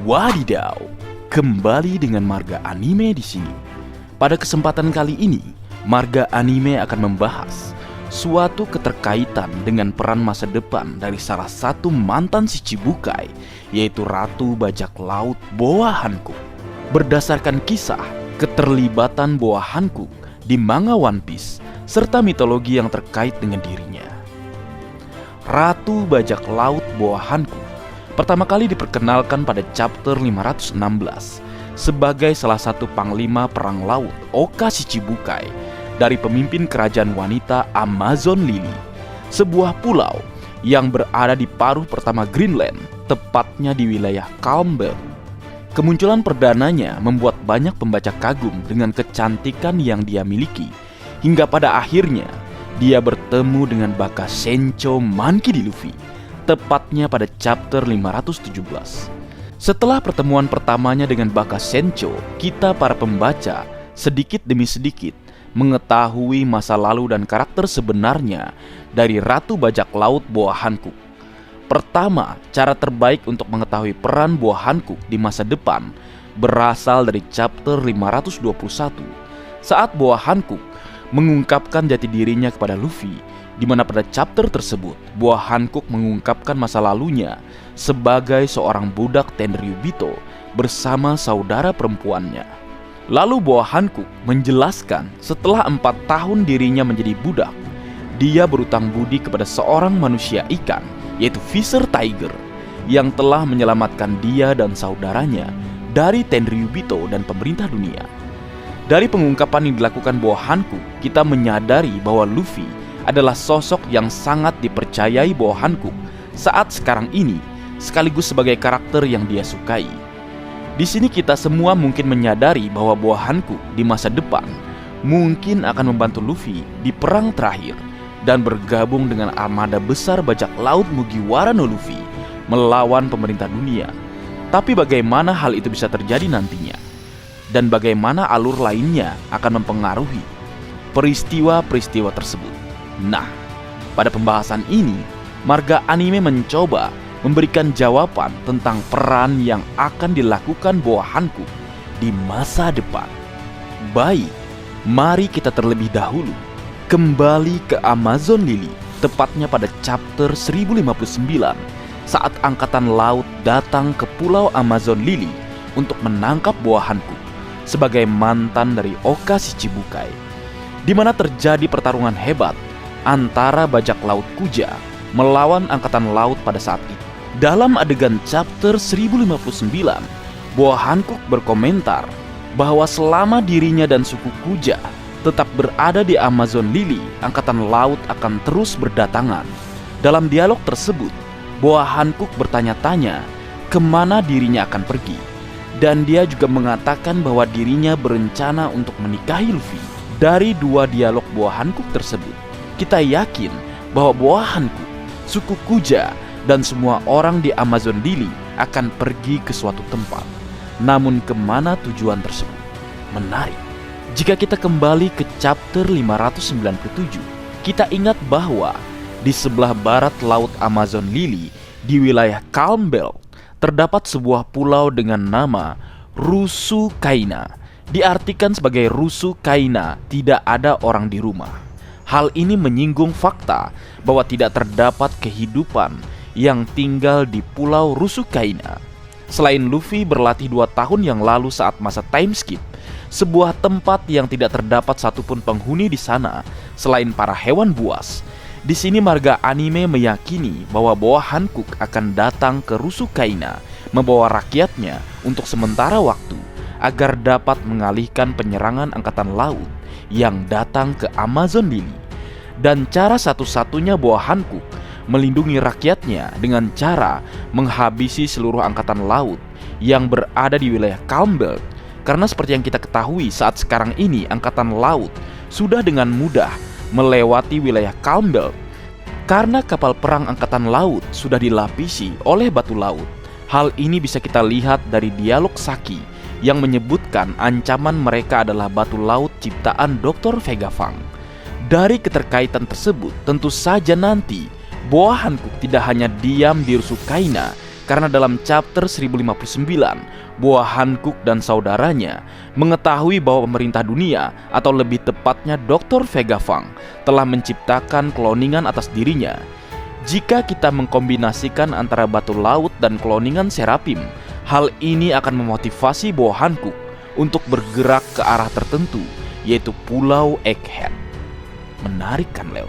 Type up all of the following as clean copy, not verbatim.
Wadidaw, kembali dengan Marga Anime di sini. Pada kesempatan kali ini, Marga Anime akan membahas suatu keterkaitan dengan peran masa depan dari salah satu mantan Shichibukai, yaitu Ratu Bajak Laut Boa Hancock. Berdasarkan kisah keterlibatan Boa Hancock di manga One Piece serta mitologi yang terkait dengan dirinya. Ratu Bajak Laut Boa Hancock pertama kali diperkenalkan pada chapter 516 sebagai salah satu panglima perang laut Oka Shichibukai dari pemimpin kerajaan wanita Amazon Lily, sebuah pulau yang berada di paruh pertama Greenland, tepatnya di wilayah Calm Belt. Kemunculan perdananya membuat banyak pembaca kagum dengan kecantikan yang dia miliki, hingga pada akhirnya dia bertemu dengan Baka Sencho Monkey D. Luffy, tepatnya pada chapter 517. Setelah pertemuan pertamanya dengan Baka Sencho, kita para pembaca sedikit demi sedikit mengetahui masa lalu dan karakter sebenarnya dari Ratu Bajak Laut Boa Hancock. Pertama, cara terbaik untuk mengetahui peran Boa Hancock di masa depan berasal dari chapter 521, saat Boa Hancock mengungkapkan jati dirinya kepada Luffy, di mana pada chapter tersebut Boa Hancock mengungkapkan masa lalunya sebagai seorang budak Tenryubito bersama saudara perempuannya. Lalu Boa Hancock menjelaskan setelah 4 tahun dirinya menjadi budak, dia berutang budi kepada seorang manusia ikan, yaitu Fisher Tiger, yang telah menyelamatkan dia dan saudaranya dari Tenryubito dan pemerintah dunia. Dari pengungkapan yang dilakukan Boa Hancock, kita menyadari bahwa Luffy adalah sosok yang sangat dipercayai Boa Hancock saat sekarang ini, sekaligus sebagai karakter yang dia sukai. Di sini kita semua mungkin menyadari bahwa Boa Hancock di masa depan mungkin akan membantu Luffy di perang terakhir dan bergabung dengan armada besar bajak laut Mugiwara no Luffy melawan pemerintah dunia. Tapi bagaimana hal itu bisa terjadi nantinya? Dan bagaimana alur lainnya akan mempengaruhi peristiwa-peristiwa tersebut? Nah, pada pembahasan ini, Marga Anime mencoba memberikan jawaban tentang peran yang akan dilakukan Boa Hancock di masa depan. Baik, mari kita terlebih dahulu kembali ke Amazon Lily, tepatnya pada chapter 1059, saat angkatan laut datang ke pulau Amazon Lily untuk menangkap Boa Hancock sebagai mantan dari Oka Shichibukai, di mana terjadi pertarungan hebat antara bajak laut Kuja melawan angkatan laut pada saat itu. Dalam adegan chapter 1059, Boa Hancock berkomentar bahwa selama dirinya dan suku Kuja tetap berada di Amazon Lily, angkatan laut akan terus berdatangan. Dalam dialog tersebut, Boa Hancock bertanya-tanya kemana dirinya akan pergi, dan dia juga mengatakan bahwa dirinya berencana untuk menikahi Luffy. Dari dua dialog Boa Hancock tersebut, kita yakin bahwa Boa Hancock, suku Kuja, dan semua orang di Amazon Lily akan pergi ke suatu tempat. Namun kemana tujuan tersebut? Menarik. Jika kita kembali ke chapter 597, kita ingat bahwa di sebelah barat laut Amazon Lily, di wilayah Calm Belt, terdapat sebuah pulau dengan nama Rusu Kaina. Diartikan sebagai Rusu Kaina, tidak ada orang di rumah. Hal ini menyinggung fakta bahwa tidak terdapat kehidupan yang tinggal di pulau Rusu Kaina. Selain Luffy berlatih 2 tahun yang lalu saat masa time skip, sebuah tempat yang tidak terdapat satupun penghuni di sana selain para hewan buas. Di sini Marga Anime meyakini bahwa Boa Hancock akan datang ke Rusu Kaina membawa rakyatnya untuk sementara waktu agar dapat mengalihkan penyerangan angkatan laut yang datang ke Amazon Lily. Dan cara satu-satunya Boa Hancock melindungi rakyatnya dengan cara menghabisi seluruh angkatan laut yang berada di wilayah Calm Belt. Karena seperti yang kita ketahui saat sekarang ini, angkatan laut sudah dengan mudah melewati wilayah Calm Belt karena kapal perang angkatan laut sudah dilapisi oleh batu laut. Hal ini bisa kita lihat dari dialog Saki yang menyebutkan ancaman mereka adalah batu laut ciptaan Dr. Vegapunk. Dari keterkaitan tersebut, tentu saja nanti Boa Hancock tidak hanya diam di Rusu Kaina, karena dalam chapter 1059, Boa Hankook dan saudaranya mengetahui bahwa pemerintah dunia, atau lebih tepatnya Dr. Vega Fang, telah menciptakan kloningan atas dirinya. Jika kita mengkombinasikan antara batu laut dan kloningan Serapim, hal ini akan memotivasi Boa Hankook untuk bergerak ke arah tertentu, yaitu Pulau Egghead. Menarik kan, Leo?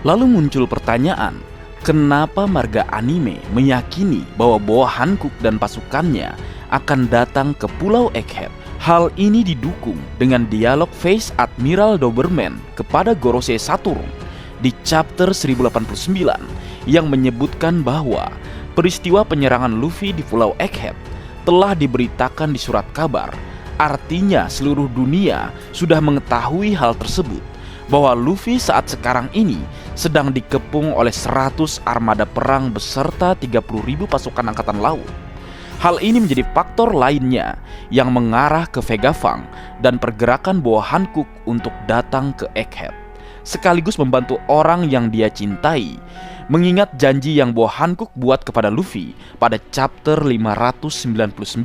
Lalu muncul pertanyaan, kenapa marga anime meyakini bahwa Boa Hankook dan pasukannya akan datang ke Pulau Egghead? Hal ini didukung dengan dialog Vice Admiral Doberman kepada Gorosei Saturn di chapter 1089 yang menyebutkan bahwa peristiwa penyerangan Luffy di Pulau Egghead telah diberitakan di surat kabar. Artinya seluruh dunia sudah mengetahui hal tersebut, bahwa Luffy saat sekarang ini sedang dikepung oleh 100 armada perang beserta 30.000 pasukan angkatan laut. Hal ini menjadi faktor lainnya yang mengarah ke Vega Fang dan pergerakan Boa Hankook untuk datang ke Egghead, sekaligus membantu orang yang dia cintai, mengingat janji yang Boa Hankook buat kepada Luffy pada chapter 599,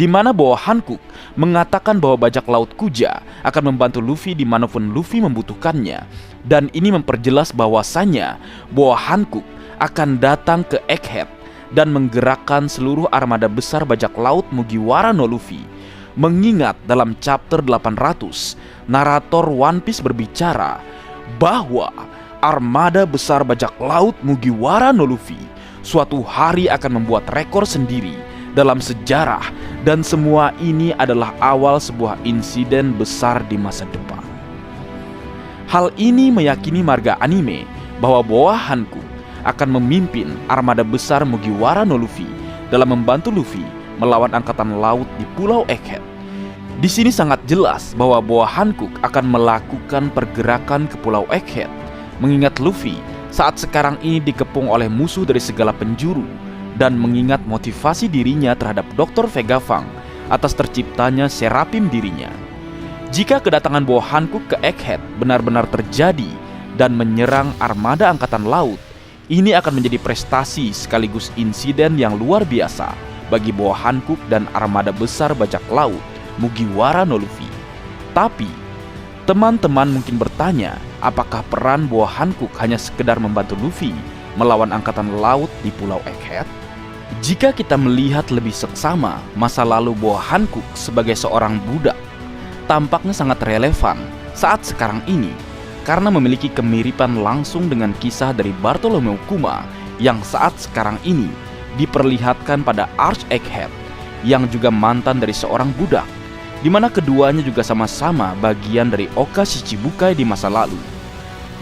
di mana Boa Hankook mengatakan bahwa bajak laut Kuja akan membantu Luffy dimanapun Luffy membutuhkannya. Dan ini memperjelas bahwasannya Boa Hankook akan datang ke Egghead dan menggerakkan seluruh armada besar bajak laut Mugiwara no Luffy. Mengingat dalam chapter 800, narator One Piece berbicara bahwa armada besar bajak laut Mugiwara no Luffy suatu hari akan membuat rekor sendiri dalam sejarah, dan semua ini adalah awal sebuah insiden besar di masa depan. Hal ini meyakini marga anime bahwa Boa Hankook akan memimpin armada besar Mugiwara no Luffy dalam membantu Luffy melawan angkatan laut di Pulau Egghead. Di sini sangat jelas bahwa Boa Hankook akan melakukan pergerakan ke Pulau Egghead, mengingat Luffy saat sekarang ini dikepung oleh musuh dari segala penjuru, dan mengingat motivasi dirinya terhadap Dr. Vega Fang atas terciptanya Serapim dirinya. Jika kedatangan Boa Hankook ke Egghead benar-benar terjadi dan menyerang armada angkatan laut, ini akan menjadi prestasi sekaligus insiden yang luar biasa bagi Boa Hankook dan armada besar bajak laut Mugiwara no Luffy. Tapi teman-teman mungkin bertanya, apakah peran Boa Hankook hanya sekedar membantu Luffy melawan angkatan laut di Pulau Egghead? Jika kita melihat lebih seksama masa lalu Boa Hankook sebagai seorang budak, tampaknya sangat relevan saat sekarang ini karena memiliki kemiripan langsung dengan kisah dari Bartholomew Kuma yang saat sekarang ini diperlihatkan pada Arch Egghead, yang juga mantan dari seorang budak, di mana keduanya juga sama-sama bagian dari Oka Shichibukai di masa lalu.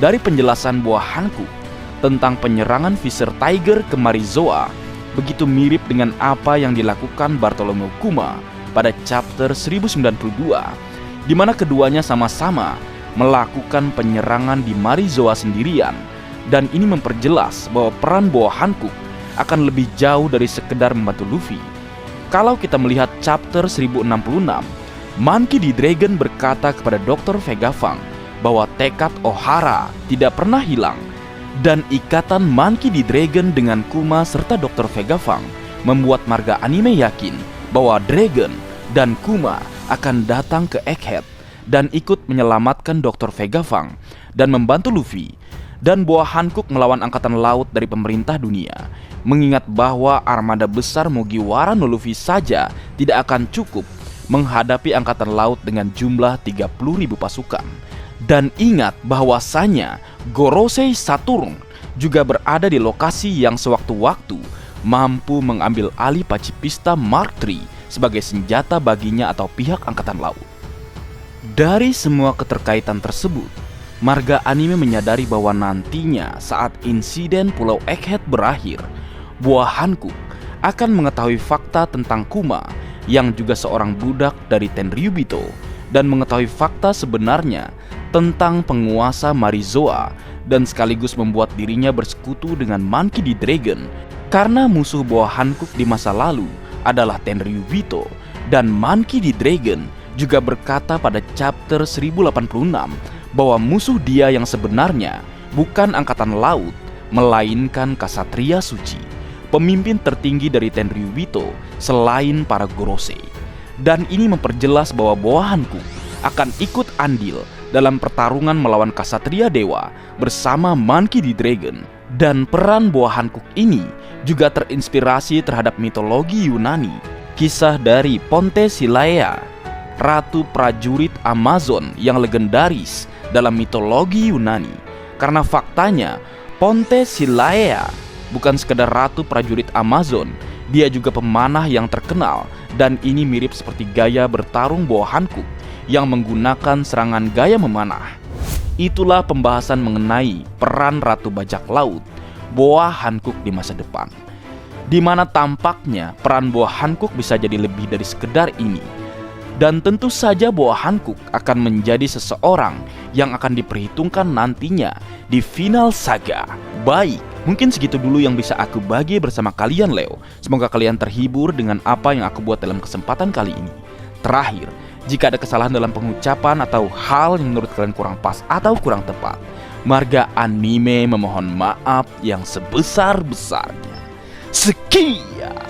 Dari penjelasan Boa Hankook tentang penyerangan Fisher Tiger ke Marizoa begitu mirip dengan apa yang dilakukan Bartholomew Kuma pada chapter 1092, di mana keduanya sama-sama melakukan penyerangan di Marizoa sendirian. Dan ini memperjelas bahwa peran Boa Hankook akan lebih jauh dari sekedar membantu Luffy. Kalau kita melihat chapter 1066, Monkey D. Dragon berkata kepada Dr. Vega Fang bahwa tekad Ohara tidak pernah hilang, dan ikatan Monkey D. Dragon dengan Kuma serta Dr. Vega Fang membuat marga anime yakin bahwa Dragon dan Kuma akan datang ke Egghead dan ikut menyelamatkan Dr. Vega Fang dan membantu Luffy dan Boa Hankook melawan angkatan laut dari pemerintah dunia, mengingat bahwa armada besar Mugiwara no Luffy saja tidak akan cukup menghadapi angkatan laut dengan jumlah 30.000 pasukan. Dan ingat bahwasanya Gorosei Saturn juga berada di lokasi yang sewaktu-waktu mampu mengambil alih Pacifista Mark III sebagai senjata baginya atau pihak angkatan laut. Dari semua keterkaitan tersebut, marga anime menyadari bahwa nantinya saat insiden Pulau Egghead berakhir, Boa Hankook akan mengetahui fakta tentang Kuma yang juga seorang budak dari Tenryubito, dan mengetahui fakta sebenarnya tentang penguasa Marizoa, dan sekaligus membuat dirinya bersekutu dengan Monkey D. Dragon karena musuh Boa Hankook di masa lalu adalah Tenryubito. Dan Monkey D. Dragon juga berkata pada chapter 1086 bahwa musuh dia yang sebenarnya bukan angkatan laut, melainkan Ksatria Suci, pemimpin tertinggi dari Tenryubito selain para Gorosei. Dan ini memperjelas bahwa Boa Hankook akan ikut andil dalam pertarungan melawan Ksatria Dewa bersama Monkey D. Dragon. Dan peran Boa Hankook ini juga terinspirasi terhadap mitologi Yunani. Kisah dari Ponte Silaea, ratu prajurit Amazon yang legendaris dalam mitologi Yunani. Karena faktanya Ponte Silaea bukan sekedar ratu prajurit Amazon, dia juga pemanah yang terkenal. Dan ini mirip seperti gaya bertarung Boa Hankook yang menggunakan serangan gaya memanah. Itulah pembahasan mengenai peran Ratu Bajak Laut Boa Hankook di masa depan, di mana tampaknya peran Boa Hankook bisa jadi lebih dari sekedar ini. Dan tentu saja Boa Hankook akan menjadi seseorang yang akan diperhitungkan nantinya di final saga. Baik, mungkin segitu dulu yang bisa aku bagi bersama kalian Leo. Semoga kalian terhibur dengan apa yang aku buat dalam kesempatan kali ini. Terakhir, jika ada kesalahan dalam pengucapan atau hal yang menurut kalian kurang pas atau kurang tepat, Marga Anime memohon maaf yang sebesar-besarnya. Sekian.